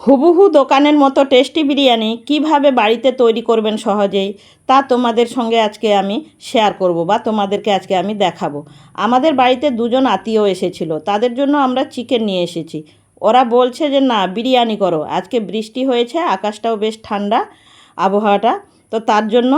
হুবহু দোকানের মতো টেস্টি বিরিয়ানি কিভাবে বাড়িতে তৈরি করবেন সহজেই, তা তোমাদের সঙ্গে আজকে আমি শেয়ার করব বা তোমাদেরকে আজকে আমি দেখাবো। আমাদের বাড়িতে দুজন আত্মীয় এসেছিল, তাদের জন্য আমরা চিকেন নিয়ে এসেছি। ওরা বলছে যে না, বিরিয়ানি করো, আজকে বৃষ্টি হয়েছে, আকাশটাও বেশ ঠান্ডা আবহাওয়াটা, তো তার জন্য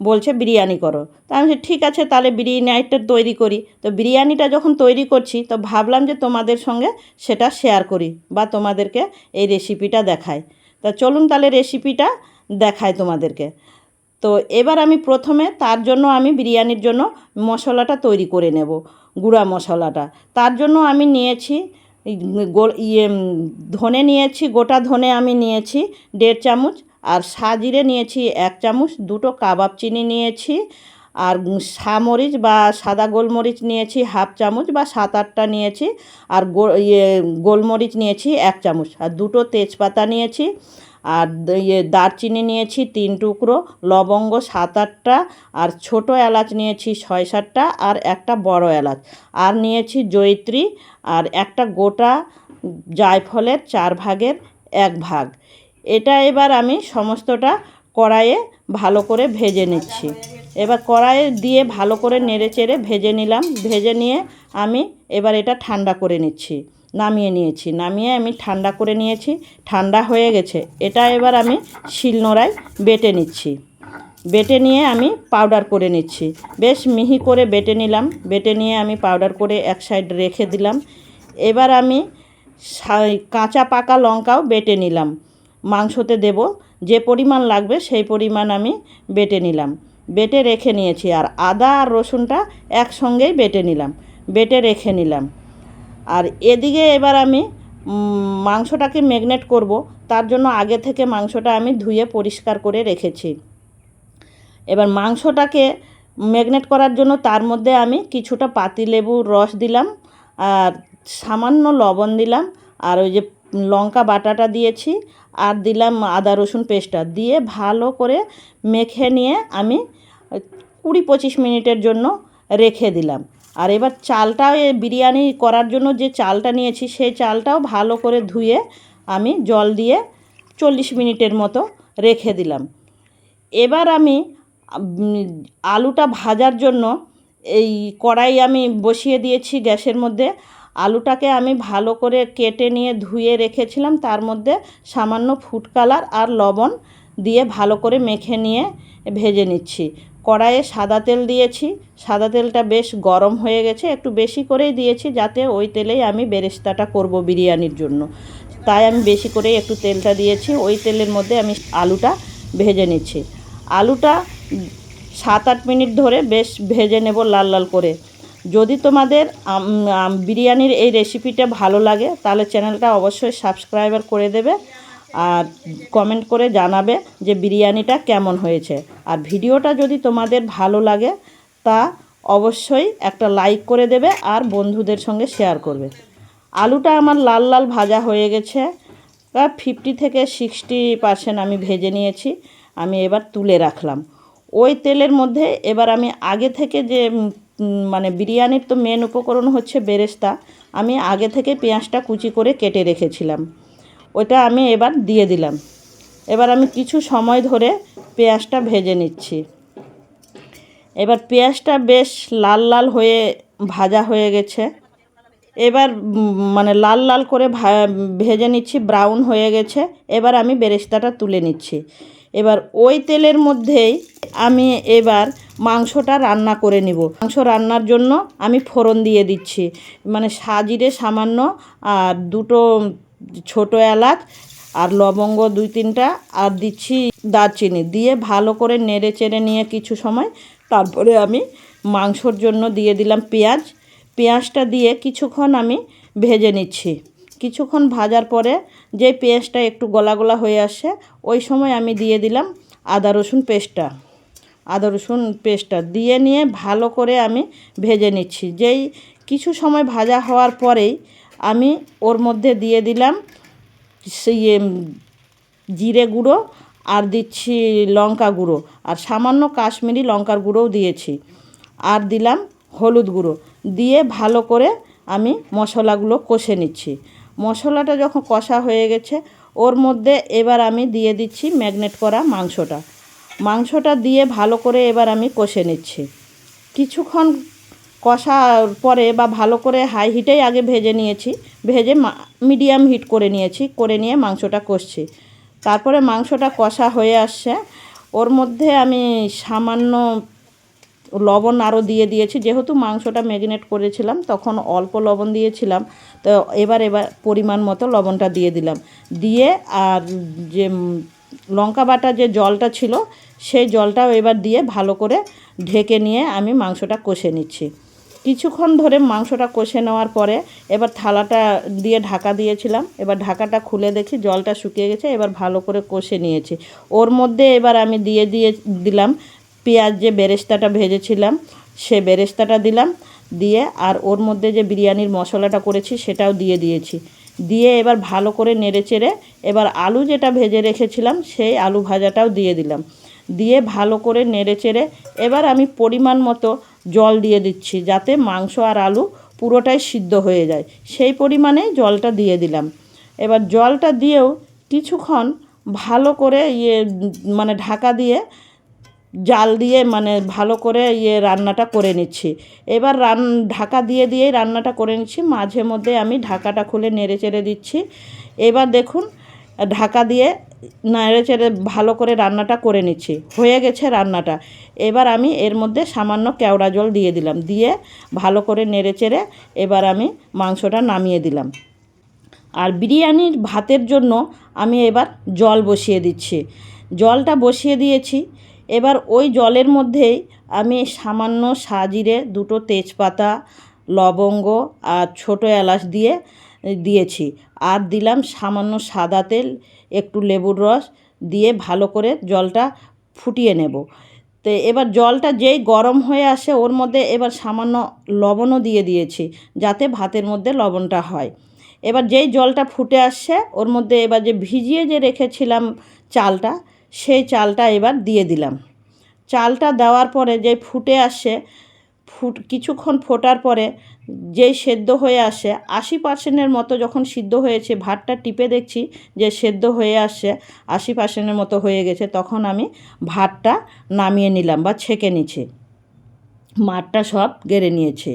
বলছে বিরিয়ানি করো। তো আমি বলছি ঠিক আছে, তাহলে বিরিয়ানিটা তৈরি করি। তো বিরিয়ানিটা যখন তৈরি করছি তো ভাবলাম যে তোমাদের সঙ্গে সেটা শেয়ার করি বা তোমাদেরকে এই রেসিপিটা দেখাই। তা চলুন তাহলে রেসিপিটা দেখাই তোমাদেরকে। তো এবার আমি প্রথমে তার জন্য আমি বিরিয়ানির জন্য মশলাটা তৈরি করে নেব, গুঁড়া মশলাটা। তার জন্য আমি নিয়েছি ধনে নিয়েছি, গোটা ধনে আমি নিয়েছি 1.5 চামচ, আর সাজিরে নিয়েছি 1 চামচ, দুটো কাবাব চিনি নিয়েছি, আর সামরিচ বা সাদা গোলমরিচ নিয়েছি 1/2 চামচ বা 7-8টা নিয়েছি, আর গোলমরিচ নিয়েছি 1 চামচ, আর দুটো তেজপাতা নিয়েছি, আর দারচিনি নিয়েছি 3 টুকরো, লবঙ্গ 7-8টা, আর ছোটো এলাচ নিয়েছি 6-7টা, আর একটা বড় এলাচ, আর নিয়েছি জয়িত্রী, আর একটা গোটা জায়ফলের 4 ভাগের 1 ভাগ। এটা এবার আমি সমস্তটা কড়াইয়ে ভালো করে ভেজে নিচ্ছি। এবার কড়াইয়ে দিয়ে ভালো করে নেড়ে চেড়ে ভেজে নিলাম। ভেজে নিয়ে আমি এবার এটা ঠান্ডা করে নিচ্ছি, নামিয়ে আমি ঠান্ডা করে নিয়েছি। ঠান্ডা হয়ে গেছে, এটা এবার আমি শিলনোড়ায় বেটে নিচ্ছি। বেটে নিয়ে আমি পাউডার করে নিচ্ছি, বেশ মিহি করে বেটে নিলাম। বেটে নিয়ে আমি পাউডার করে এক সাইড রেখে দিলাম। এবার আমি কাঁচা পাকা লঙ্কাও বেটে নিলাম, মাংসতে দেব যে পরিমাণ লাগবে সেই পরিমাণ আমি বেটে নিলাম, বেটে রেখে নিয়েছি। আর আদা আর রসুনটা একসঙ্গেই বেটে নিলাম, বেটে রেখে নিলাম। আর এদিকে এবার আমি মাংসটাকে ম্যারিনেট করব। তার জন্য আগে থেকে মাংসটা আমি ধুয়ে পরিষ্কার করে রেখেছি। এবার মাংসটাকে ম্যারিনেট করার জন্য তার মধ্যে আমি কিছুটা পাতিলেবুর রস দিলাম, আর সামান্য লবণ দিলাম, আর ওই যে লঙ্কা বাটাটা দিয়েছি, আর দিলাম আদা রসুন পেস্টটা দিয়ে ভালো করে মেখে নিয়ে আমি 20-25 মিনিটের জন্য রেখে দিলাম। আর এবার চালটাও বিরিয়ানি করার জন্য যে চালটা নিয়েছি সেই চালটাও ভালো করে ধুয়ে আমি জল দিয়ে 40 মিনিটের মতো রেখে দিলাম। এবার আমি আলুটা ভাজার জন্য এই কড়াই আমি বসিয়ে দিয়েছি গ্যাসের মধ্যে। আলুটাকে আমি ভালো করে কেটে নিয়ে ধুয়ে রেখেছিলাম, তার মধ্যে সামান্য ফুড কালার আর লবণ দিয়ে ভালো করে মেখে নিয়ে ভেজে নিচ্ছি। কড়াইয়ে সাদা তেল দিয়েছি, সাদা তেলটা বেশ গরম হয়ে গেছে, একটু বেশি করেই দিয়েছি যাতে ওই তেলেই আমি বেরেস্তাটা করব বিরিয়ানির জন্য, তাই আমি বেশি করেই একটু তেলটা দিয়েছি। ওই তেলের মধ্যে আমি আলুটা ভেজে নিচ্ছি। আলুটা 7-8 মিনিট ধরে বেশ ভেজে নেব লাল লাল করে। যদি তোমাদের বিরিয়ানির এই রেসিপিটা ভালো লাগে তাহলে চ্যানেলটা অবশ্যই সাবস্ক্রাইবার করে দেবে, আর কমেন্ট করে জানাবে যে বিরিয়ানিটা কেমন হয়েছে। আর ভিডিওটা যদি তোমাদের ভালো লাগে তা অবশ্যই একটা লাইক করে দেবে আর বন্ধুদের সঙ্গে শেয়ার করবে। আলুটা আমার লাল লাল ভাজা হয়ে গেছে, 50-60% আমি ভেজে নিয়েছি। আমি এবার তুলে রাখলাম। ওই তেলের মধ্যে এবার আমি আগে থেকে যে মানে বিরিয়ানির তো মেন উপকরণ হচ্ছে বেরেস্তা, আমি আগে থেকে পেঁয়াজটা কুচি করে কেটে রেখেছিলাম, ওইটা আমি এবার দিয়ে দিলাম। এবার আমি কিছু সময় ধরে পেঁয়াজটা ভেজে নিচ্ছি। এবার পেঁয়াজটা বেশ লাল লাল হয়ে ভাজা হয়ে গেছে। এবার মানে লাল লাল করে ভেজে নিচ্ছি, ব্রাউন হয়ে গেছে। এবার আমি বেরেস্তাটা তুলে নিচ্ছি। এবার ওই তেলের মধ্যেই আমি এবার মাংসটা রান্না করে নিব। মাংস রান্নার জন্য আমি ফোড়ন দিয়ে দিচ্ছি, মানে সাজিরে সামান্য, আর দুটো ছোটো এলাচ, আর লবঙ্গ 2-3টা, আর দিচ্ছি দারচিনি, দিয়ে ভালো করে নেড়ে চেড়ে নিয়ে কিছু সময় তারপরে আমি মাংসর জন্য দিয়ে দিলাম পেঁয়াজটা দিয়ে কিছুক্ষণ আমি ভেজে নিচ্ছি। কিছুক্ষণ ভাজার পরে যে পেঁয়াজটা একটু গলা গলা হয়ে আসে ওই সময় আমি দিয়ে দিলাম আদা রসুন পেস্টটা দিয়ে নিয়ে ভালো করে আমি ভেজে নিচ্ছি। যেই কিছু সময় ভাজা হওয়ার পরেই আমি ওর মধ্যে দিয়ে দিলাম সেই জিরে গুঁড়ো, আর দিচ্ছি লঙ্কা গুঁড়ো, আর সামান্য কাশ্মীরি লঙ্কার গুঁড়োও দিয়েছি, আর দিলাম হলুদ গুঁড়ো। দিয়ে ভালো করে আমি মশলাগুলো কষে নিচ্ছি। মশলাটা যখন কষা হয়ে গেছে ওর মধ্যে এবার আমি দিয়ে দিচ্ছি ম্যাগনেট করা মাংসটা দিয়ে ভালো করে এবার আমি কষে নিচ্ছি। কিছুক্ষণ কষার পরে বা ভালো করে হাই হিটেই আগে ভেজে নিয়েছি, ভেজে মিডিয়াম হিট করে নিয়ে মাংসটা কষছি। তারপরে মাংসটা কষা হয়ে আসছে, ওর মধ্যে আমি সামান্য লবণ আরও দিয়ে দিয়েছি। যেহেতু মাংসটা ম্যারিনেট করেছিলাম তখন অল্প লবণ দিয়েছিলাম, তো এবার পরিমাণ মতো লবণটা দিয়ে দিলাম। দিয়ে আর যে লঙ্কা বাটা যে জলটা ছিল সেই জলটাও এবার দিয়ে ভালো করে ঢেকে নিয়ে আমি মাংসটা কষে নিচ্ছি। কিছুক্ষণ ধরে মাংসটা কষে নেওয়ার পরে এবার থালাটা দিয়ে ঢাকা দিয়েছিলাম, এবার ঢাকাটা খুলে দেখি জলটা শুকিয়ে গেছে। এবার ভালো করে কষে নিয়েছি। ওর মধ্যে এবার আমি দিলাম পেঁয়াজ, যে বেরেস্তাটা ভেজেছিলাম সে বেরেস্তাটা দিলাম, দিয়ে আর ওর মধ্যে যে বিরিয়ানির মশলাটা করেছি সেটাও দিয়ে দিয়েছি। দিয়ে এবার ভালো করে নেড়েচেড়ে এবার আলু যেটা ভেজে রেখেছিলাম সেই আলু ভাজাটাও দিয়ে দিলাম। দিয়ে ভালো করে নেড়েচেড়ে এবার আমি পরিমাণ মতো জল দিয়ে দিচ্ছি, যাতে মাংস আর আলু পুরোটাই সিদ্ধ হয়ে যায়, সেই পরিমাণে জলটা দিয়ে দিলাম। এবার জলটা দিয়েও কিছুক্ষণ ভালো করে মানে ঢাকা দিয়ে জাল দিয়ে মানে ভালো করে রান্নাটা করে নিচ্ছি। এবার ঢাকা দিয়েই রান্নাটা করে নিচ্ছি। মাঝে মধ্যে আমি ঢাকাটা খুলে নেড়েচেড়ে দিচ্ছি। এবার দেখুন ঢাকা দিয়ে নেড়েচেড়ে ভালো করে রান্নাটা করে নিচ্ছি, হয়ে গেছে রান্নাটা। এবার আমি এর মধ্যে সামান্য কেওড়া জল দিয়ে দিলাম, দিয়ে ভালো করে নেড়েচেড়ে এবার আমি মাংসটা নামিয়ে দিলাম। আর বিরিয়ানির ভাতের জন্য আমি এবার জল বসিয়ে দিচ্ছি। জলটা বসিয়ে দিয়েছি। এবার ওই জলের মধ্যেই আমি সামান্য সাজিরে, দুটো তেজপাতা, লবঙ্গ আর ছোটো এলাচ দিয়েছি। আর দিলাম সামান্য সাদা তেল, একটু লেবুর রস দিয়ে ভালো করে জলটা ফুটিয়ে নেব। তো এবার জলটা যেই গরম হয়ে আসে ওর মধ্যে এবার সামান্য লবণও দিয়ে দিয়েছি, যাতে ভাতের মধ্যে লবণটা হয়। এবার যেই জলটা ফুটে আসছে ওর মধ্যে এবার যে ভিজিয়ে যে রেখেছিলাম চালটা, সেই চালটা এবার দিয়ে দিলাম। চালটা দেওয়ার পরে যে ফুটে আসে, কিছুক্ষণ ফোটার পরে যেই সেদ্ধ হয়ে আসে 80%-এর মতো যখন সিদ্ধ হয়েছে, ভাতটা টিপে দেখছি যে সেদ্ধ হয়ে আসছে, 80%-এর মতো হয়ে গেছে, তখন আমি ভাতটা নামিয়ে নিলাম বা ছেঁকে নিচ্ছি। মাঠটা সব গেড়ে নিয়েছে।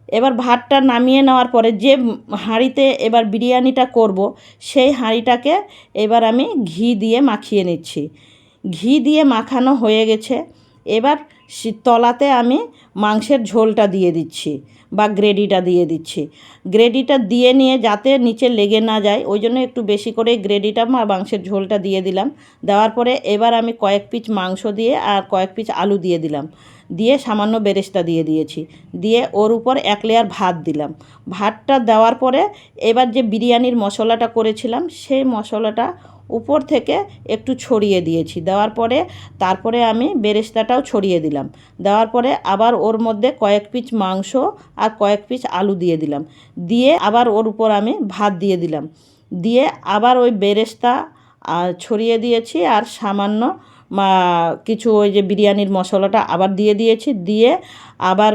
এবার ভাতটা নামিয়ে নেওয়ার পরে যে হাঁড়িতে এবার বিরিয়ানিটা করব, সেই হাঁড়িটাকে এবার আমি ঘি দিয়ে মাখিয়ে নিচ্ছি। ঘি দিয়ে মাখানো হয়ে গেছে। এবার তলাতে আমি মাংসের ঝোলটা দিয়ে দিচ্ছি বা গ্রেভিটা দিয়ে দিচ্ছি। গ্রেভিটা দিয়ে নিয়ে যাতে নিচে লেগে না যায়, ওই জন্য একটু বেশি করে গ্রেভিটা মাংসের ঝোলটা দিয়ে দিলাম। দেওয়ার পরে এবার আমি কয়েক পিস মাংস দিয়ে আর কয়েক পিস আলু দিয়ে দিলাম, দিয়ে সামান্য বেরেস্তা দিয়ে দিয়েছি, দিয়ে ওর উপর এক লেয়ার ভাত দিলাম। ভাতটা দেওয়ার পরে এবার যে বিরিয়ানির মশলাটা করেছিলাম সেই মশলাটা উপর থেকে একটু ছড়িয়ে দিয়েছি। দেওয়ার পরে তারপরে আমি বেরেস্তাটাও ছড়িয়ে দিলাম। দেওয়ার পরে আবার ওর মধ্যে কয়েক পিস মাংস আর কয়েক পিস আলু দিয়ে দিলাম, দিয়ে আবার ওর উপর আমি ভাত দিয়ে দিলাম, দিয়ে আবার ওই বেরেস্তা ছড়িয়ে দিয়েছি আর সামান্য কিছু ওই যে বিরিয়ানির মশলাটা আবার দিয়ে দিয়েছি, দিয়ে আবার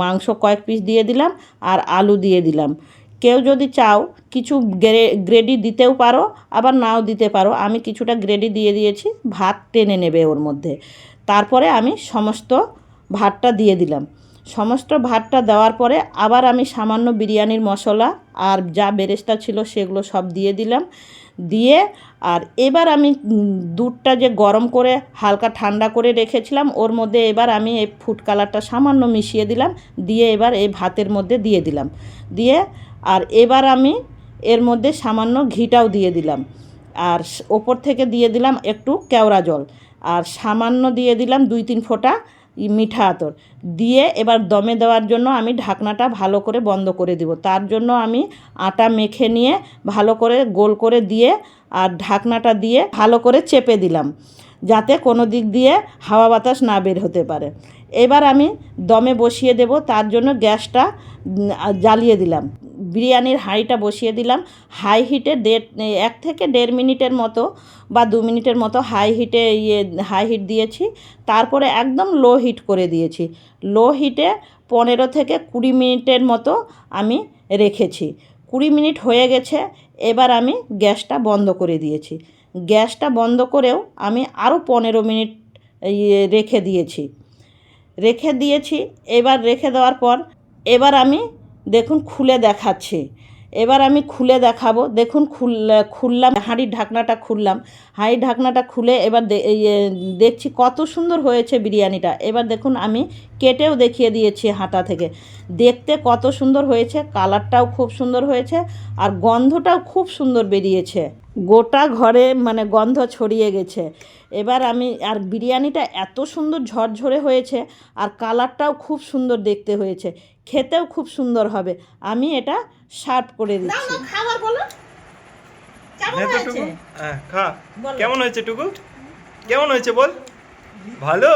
মাংস কয়েক পিস দিয়ে দিলাম আর আলু দিয়ে দিলাম। কেউ যদি চাও কিছু গ্রেভি দিতেও পারো, আবার নাও দিতে পারো। আমি কিছুটা গ্রেভি দিয়ে দিয়েছি, ভাত টেনে নেবে ওর মধ্যে। তারপরে আমি সমস্ত ভাতটা দিয়ে দিলাম। সমস্ত ভাতটা দেওয়ার পরে আবার আমি সামান্য বিরিয়ানির মশলা আর যা বেরেস্তা ছিল সেগুলো সব দিয়ে দিলাম, দিয়ে আর এবার আমি দুধটা যে গরম করে হালকা ঠান্ডা করে রেখেছিলাম ওর মধ্যে এবার আমি এই ফুড কালারটা সামান্য মিশিয়ে দিলাম, দিয়ে এবার এই ভাতের মধ্যে দিয়ে দিলাম, দিয়ে আর এবার আমি এর মধ্যে সামান্য ঘিটাও দিয়ে দিলাম, আর ওপর থেকে দিয়ে দিলাম একটু কেওড়া জল, আর সামান্য দিয়ে দিলাম 2-3 ফোঁটা মিঠা আতর দিয়ে এবার দমে দেওয়ার জন্য আমি ঢাকনাটা ভালো করে বন্ধ করে দেব। তার জন্য আমি আটা মেখে নিয়ে ভালো করে গোল করে দিয়ে আর ঢাকনাটা দিয়ে ভালো করে চেপে দিলাম, যাতে কোনো দিক দিয়ে হাওয়া বাতাস না বের হতে পারে। এবার আমি দমে বসিয়ে দেব, তার জন্য গ্যাসটা জ্বালিয়ে দিলাম, বিরিয়ানির হাঁড়িটা বসিয়ে দিলাম। হাই হিটে 1 থেকে 1.5 মিনিটের মতো বা 2 মিনিটের মতো হাই হিট দিয়েছি। তারপরে একদম লো হিট করে দিয়েছি। লো হিটে 15 থেকে 20 মিনিটের মতো আমি রেখেছি। 20 মিনিট হয়ে গেছে। এবার আমি গ্যাসটা বন্ধ করে দিয়েছি। গ্যাসটা বন্ধ করেও আমি আরও 15 মিনিট রেখে দিয়েছি। এবার রেখে দেওয়ার পর এবার আমি দেখুন খুলে দেখাচ্ছি। এবার আমি খুলে দেখাবো। দেখুন খুললাম, হাঁড়ির ঢাকনাটা খুললাম। হাঁড়ির ঢাকনাটা খুলে এবার দেখছি কত সুন্দর হয়েছে বিরিয়ানিটা। এবার দেখুন আমি কেটেও দেখিয়ে দিয়েছি হাতা থেকে। দেখতে কত সুন্দর হয়েছে, কালারটাও খুব সুন্দর হয়েছে, আর গন্ধটাও খুব সুন্দর বেরিয়েছে। গোটা ঘরে মানে গন্ধ ছড়িয়ে গেছে। এবার আমি আর বিরিয়ানিটা এত সুন্দর ঝরঝরে হয়েছে, আর কালারটাও খুব সুন্দর দেখতে হয়েছে, খেতেও খুব সুন্দর হবে। আমি এটা সার্ভ করে দিচ্ছি। খাবার বলো কেমন হয়েছে? খা। কেমন হয়েছে টুকু? কেমন হয়েছে বল? ভালো।